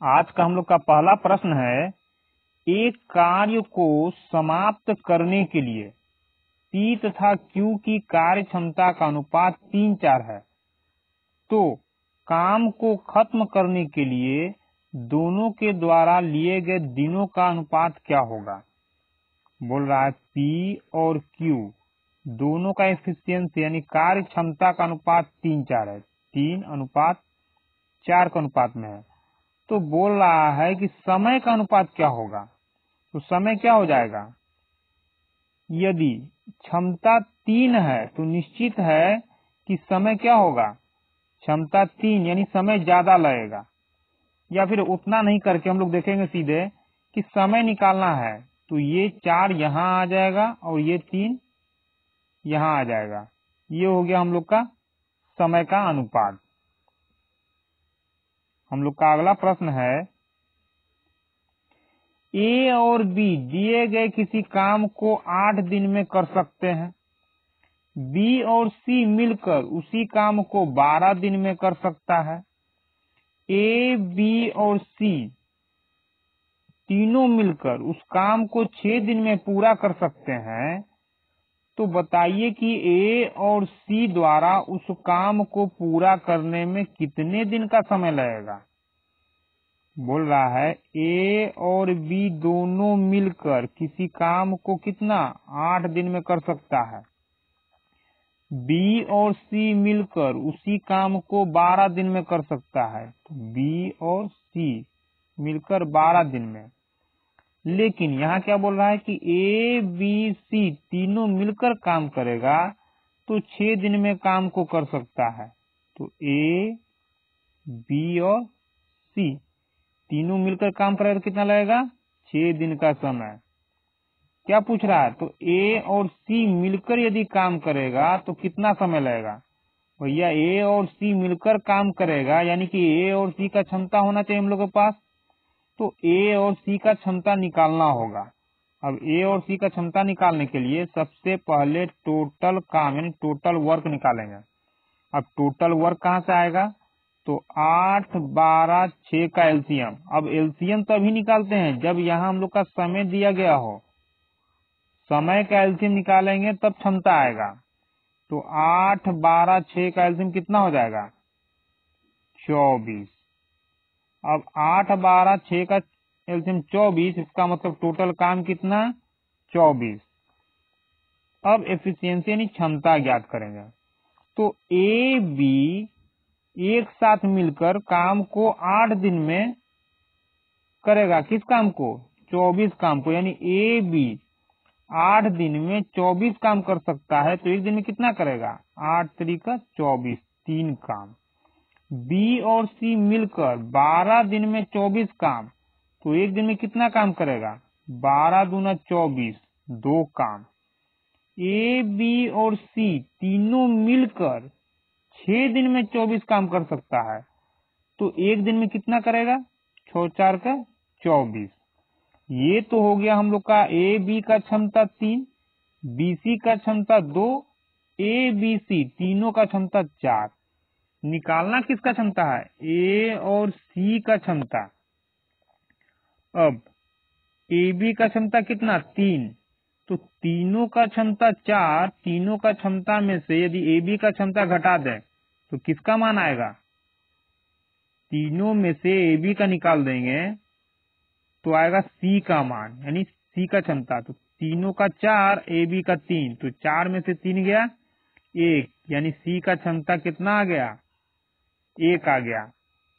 आज का हम लोग का पहला प्रश्न है, एक कार्य को समाप्त करने के लिए P तथा Q की कार्य क्षमता का अनुपात 3:4 है, तो काम को खत्म करने के लिए दोनों के द्वारा लिए गए दिनों का अनुपात क्या होगा। बोल रहा है P और Q दोनों का एफिशिएंसी यानी कार्य क्षमता का अनुपात 3:4 है, 3:4 के अनुपात में है। तो बोल रहा है कि समय का अनुपात क्या होगा। तो समय क्या हो जाएगा, यदि क्षमता 3 है तो निश्चित है कि समय क्या होगा, क्षमता 3 यानी समय ज्यादा लगेगा। या फिर उतना नहीं करके हम लोग देखेंगे सीधे कि समय निकालना है तो ये 4 यहाँ आ जाएगा और ये 3 यहाँ आ जाएगा। ये हो गया हम लोग का समय का अनुपात। हम लोग का अगला प्रश्न है, ए और बी दिए गए किसी काम को 8 दिन में कर सकते हैं। बी और सी मिलकर उसी काम को 12 दिन में कर सकता है। ए, बी और सी तीनों मिलकर उस काम को 6 दिन में पूरा कर सकते हैं। तो बताइए कि ए और सी द्वारा उस काम को पूरा करने में कितने दिन का समय लगेगा। बोल रहा है ए और बी दोनों मिलकर किसी काम को कितना 8 दिन में कर सकता है। बी और सी मिलकर उसी काम को 12 दिन में कर सकता है। तो बी और सी मिलकर 12 दिन में। लेकिन यहाँ क्या बोल रहा है कि ए, बी, सी तीनों मिलकर काम करेगा तो 6 दिन में काम को कर सकता है। तो ए, बी और सी तीनों मिलकर काम करेगा तो कितना लगेगा, 6 दिन का समय। क्या पूछ रहा है, तो ए और सी मिलकर यदि काम करेगा तो कितना समय लगेगा। भैया ए और सी मिलकर काम करेगा यानी कि ए और सी का क्षमता होना चाहिए हम लोग के पास। तो ए और सी का क्षमता निकालना होगा। अब ए और सी का क्षमता निकालने के लिए सबसे पहले टोटल काम यानी टोटल वर्क निकालेंगे। अब टोटल वर्क कहाँ से आएगा, तो 8, 12, 6 का एलसीएम। अब एलसीएम तभी निकालते हैं जब यहाँ हम लोग का समय दिया गया हो। समय का एलसीएम निकालेंगे तब क्षमता आएगा। तो 8, 12, 6 का एलसीएम कितना हो जाएगा, 24। अब 8, 12, 6 का एलसीएम 24, इसका मतलब टोटल काम कितना, 24। अब एफिशिएंसी यानी क्षमता ज्ञात करेंगे। तो ए, बी एक साथ मिलकर काम को 8 दिन में करेगा। किस काम को, 24 काम को। यानी ए, बी 8 दिन में 24 काम कर सकता है। तो एक दिन में कितना करेगा, 8 3 24, 3 काम। बी और सी मिलकर 12 दिन में 24 काम। तो एक दिन में कितना काम करेगा, 12 दूना 24, 2 काम। ए, बी और सी तीनों मिलकर 6 दिन में 24 काम कर सकता है। तो एक दिन में कितना करेगा, 6 4 का 24। ये तो हो गया हम लोग का ए, बी का क्षमता 3, बी, सी का क्षमता 2, ए, बी, सी तीनों का क्षमता 4। निकालना किसका क्षमता है, ए और सी का क्षमता। अब ए, बी का क्षमता कितना, 3। तो तीनों का क्षमता 4, तीनों का क्षमता में से यदि ए, बी का क्षमता घटा दें तो किसका मान आएगा, तीनों में से ए, बी का निकाल देंगे तो आएगा सी का मान यानी सी का क्षमता। तो तीनों का 4, ए, बी का 3, तो 4 में से 3 गया 1, यानी सी का क्षमता कितना आ गया, 1 आ गया।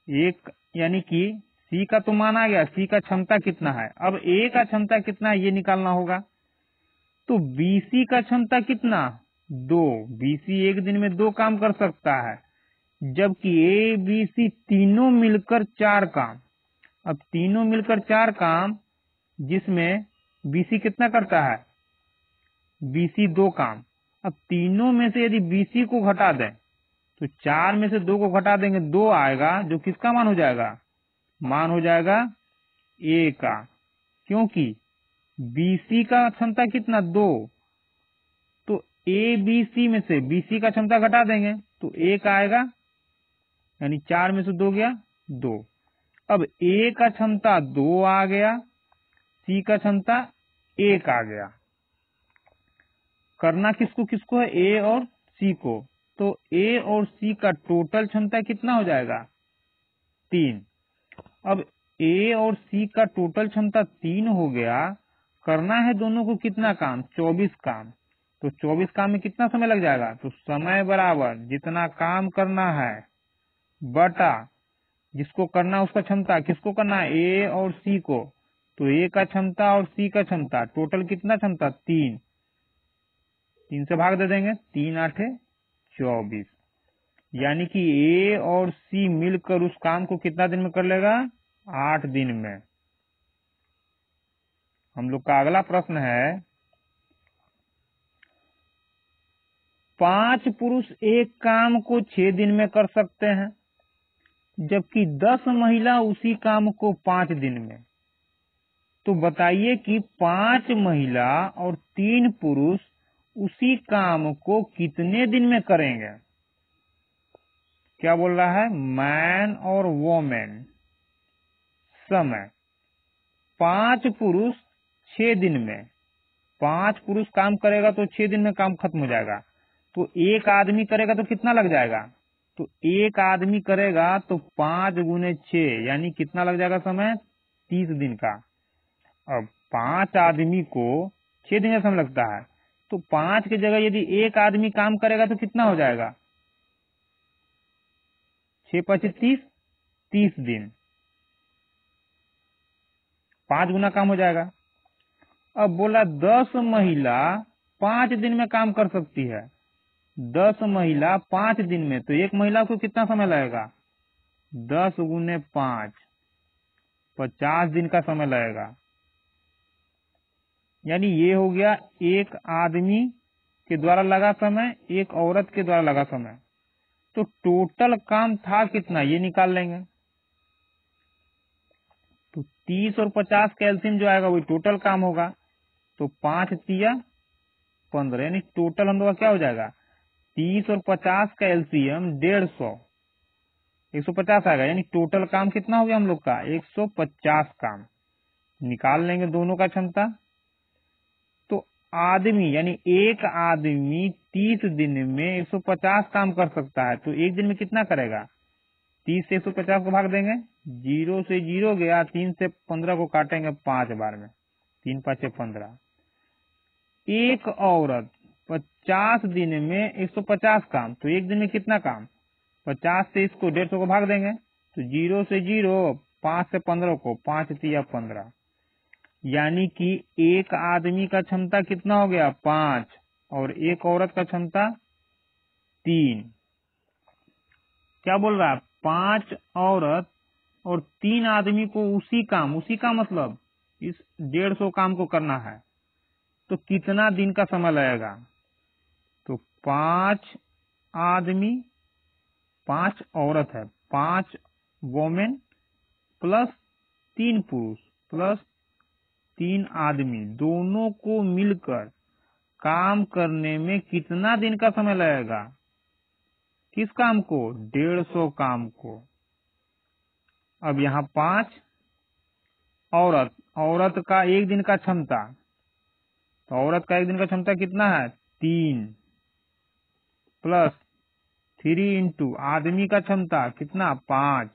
1 यानी कि सी का तो मान आ गया, सी का क्षमता कितना है। अब ए का क्षमता कितना है ये निकालना होगा। तो बीसी का क्षमता कितना, 2। बीसी एक दिन में 2 काम कर सकता है, जबकि ए, बी, सी तीनों मिलकर 4 काम। अब तीनों मिलकर 4 काम, जिसमें बीसी कितना करता है, बीसी 2 काम। अब तीनों में से यदि बीसी को घटा दें तो 4 में से 2 को घटा देंगे, 2 आएगा, जो किसका मान हो जाएगा, मान हो जाएगा ए का। क्योंकि बीसी का क्षमता कितना, 2। तो ए, बी, सी में से बीसी का क्षमता घटा देंगे तो 1 आएगा, यानी 4 में से 2 गया 2। अब ए का क्षमता 2 आ गया, सी का क्षमता 1 आ गया। करना किसको किसको है, ए और सी को। तो ए और सी का टोटल क्षमता कितना हो जाएगा, 3। अब ए और सी का टोटल क्षमता 3 हो गया। करना है दोनों को कितना काम, 24 काम। तो 24 काम में कितना समय लग जाएगा, तो समय बराबर जितना काम करना है बटा जिसको करना है उसका क्षमता। किसको करना है, ए और सी को। तो ए का क्षमता और सी का क्षमता टोटल कितना क्षमता, 3। 3 से भाग दे देंगे, 3 8 24। यानी कि ए और सी मिलकर उस काम को कितना दिन में कर लेगा, 8 दिन में। हम लोग का अगला प्रश्न है, 5 पुरुष एक काम को 6 दिन में कर सकते हैं, जबकि 10 महिला उसी काम को 5 दिन में। तो बताइए कि 5 महिला और 3 पुरुष उसी काम को कितने दिन में करेंगे। क्या बोल रहा है, मैन और वोमेन। समय 5 पुरुष 6 दिन में। 5 पुरुष काम करेगा तो 6 दिन में काम खत्म हो जाएगा। तो एक आदमी करेगा तो कितना लग जाएगा, तो एक आदमी करेगा तो 5 गुने 6 यानी कितना लग जाएगा समय, 30 दिन का। अब 5 आदमी को 6 दिन का समय लगता है, तो 5 की जगह यदि एक आदमी काम करेगा तो कितना हो जाएगा, 6 5 30, 30 दिन। 5 गुना काम हो जाएगा। अब बोला 10 महिला 5 दिन में काम कर सकती है। 10 महिला 5 दिन में, तो एक महिला को कितना समय लगेगा, 10 गुने 5, 50 दिन का समय लगेगा। यानी ये हो गया एक आदमी के द्वारा लगा समय, एक औरत के द्वारा लगा समय। तो टोटल काम था कितना, ये निकाल लेंगे। तो 30 और 50 का एलसीएम जो आएगा वही टोटल काम होगा। तो 5 तिया 15, यानी टोटल हम लोग का क्या हो जाएगा, 30 और 50 का एलसीएम 150, 150 आएगा। यानी टोटल काम कितना हो गया हम लोग का, 150 काम। निकाल लेंगे दोनों का क्षमता। तो आदमी यानी एक आदमी 30 दिन में 150 काम कर सकता है, तो एक दिन में कितना करेगा, 30 से 150 को भाग देंगे, 0 से 0 गया, 3 से 15 को काटेंगे 5 बार में, 3 5 15। एक औरत 50 दिन में 150 काम, तो एक दिन में कितना काम, 50 से इसको 150 को भाग देंगे, तो 0 से 0, 5 से 15 को, 5 तिया 15। यानी कि एक आदमी का क्षमता कितना हो गया, 5, और एक औरत का क्षमता 3। क्या बोल रहा है, 5 औरत और 3 आदमी को उसी का मतलब इस 150 काम को करना है, तो कितना दिन का समय लगेगा। तो 5 आदमी 5 औरत है, 5 वोमेन प्लस 3 पुरुष प्लस 3 आदमी, दोनों को मिलकर काम करने में कितना दिन का समय लगेगा, किस काम को, 150 काम को। अब यहाँ 5 औरत का एक दिन का क्षमता, तो औरत का एक दिन का क्षमता कितना है, 3 प्लस 3 इंटू आदमी का क्षमता कितना, 5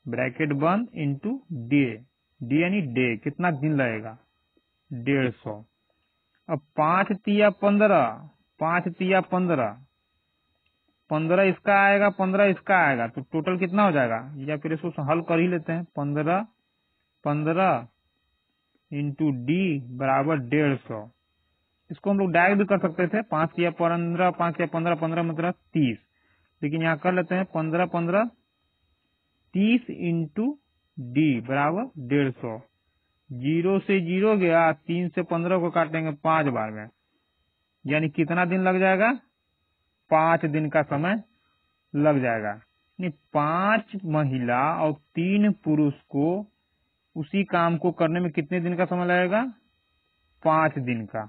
ब्रैकेट बंद इंटू डे, डी यानी डे, कितना दिन लगेगा, 150। अब 5 तिया 15, 5 तिया 15, 15 इसका आएगा, 15 इसका आएगा, तो टोटल कितना हो जाएगा, या फिर इसको हल कर ही लेते हैं, 15 इंटू डी बराबर 150। इसको हम लोग डायरेक्ट भी कर सकते थे, 5 या 15, 5 या 15, 15 मतलब 30, लेकिन यहाँ कर लेते हैं 15 15 30 इंटू डी बराबर 150। 0 से 0 गया, 3 से 15 को काटेंगे 5 बार में, यानी कितना दिन लग जाएगा, 5 दिन का समय लग जाएगा। यानी 5 महिला और 3 पुरुष को उसी काम को करने में कितने दिन का समय लगेगा, 5 दिन का।